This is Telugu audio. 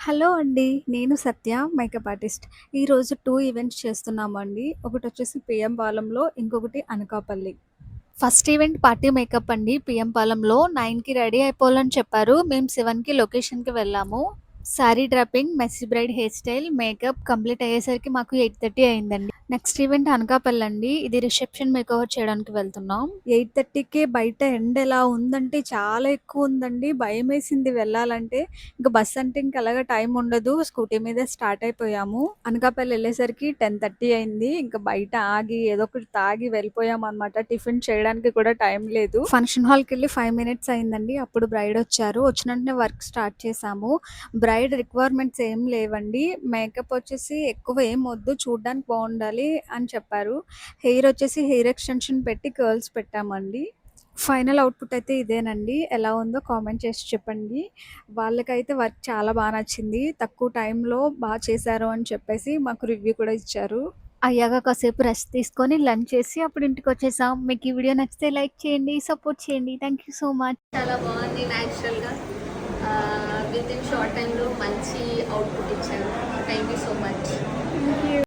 హలో అండి. నేను సత్య మేకప్ ఆర్టిస్ట్. ఈరోజు 2 ఈవెంట్స్ చేస్తున్నామండి. ఒకటొచ్చేసి పిఎం పాలెంలో, ఇంకొకటి Anakapalli. First event party makeup అండి. పిఎం పాలెంలో 9కి రెడీ అయిపోవాలని చెప్పారు. మేము 7కి లొకేషన్‌కి వెళ్ళాము. Sari draping, messy bride hairstyle, makeup complete అయ్యేసరికి మాకు 8:30 అయిందండి. నెక్స్ట్ ఈవెంట్ అనకాపల్లి అండి. ఇది రిసెప్షన్ మేకోవర్ చేయడానికి వెళ్తున్నాం. 8:30కే బయట ఎండ ఎలా ఉందంటే చాలా ఎక్కువ ఉందండి. భయమేసింది వెళ్ళాలంటే. ఇంక బస్ అంటే ఇంక ఎలాగో టైం ఉండదు. స్కూటీ మీదే స్టార్ట్ అయిపోయాము. అనకాపల్లి ఎళ్ళేసరికి 10:30 అయింది. ఇంక బయట ఆగి ఏదో ఒకటి తాగి వెళ్ళిపోయామనమాట. టిఫిన్ చేయడానికి కూడా టైం లేదు. ఫంక్షన్ హాల్‌కెళ్ళి 5 మినిట్స్ అయిందండి. అప్పుడు బ్రైడ్ వచ్చారు. వచ్చిన వెంటనే వర్క్ స్టార్ట్ చేశాము. బ్రైడ్ రిక్వైర్మెంట్స్ ఏం లేవండి. మేకప్ వచ్చేసి ఎక్కువ ఏం వద్దు, చూడ్డానికి బావుండాలి అని చెప్పారు. హెయిర్ వచ్చేసి హెయిర్ ఎక్స్‌టెన్షన్ పెట్టి కర్ల్స్ పెట్టామండి. ఫైనల్ అవుట్‌పుట్ అయితే ఇదేనండి. ఎలా ఉందో కామెంట్ చేసి చెప్పండి. వాళ్ళకైతే వర్క్ చాలా నచ్చింది. తక్కువ టైంలో చేశారు అని చెప్పేసి మాకు రివ్యూ కూడా ఇచ్చారు. అయ్యాక కాసేపు రెస్ట్ తీసుకొని లంచ్ చేసి అప్పుడు ఇంటికొచ్చేసాం. మీకు ఈ వీడియో నచ్చితే లైక్ చేయండి, సపోర్ట్ చేయండి. Thank you so much. చాలా బాగుంది న్యాచురల్గా. విత్ ఇన్ షార్ట్ టైంలో మంచి అవుట్పుట్ ఇచ్చారు. Thank you so much. Thank you.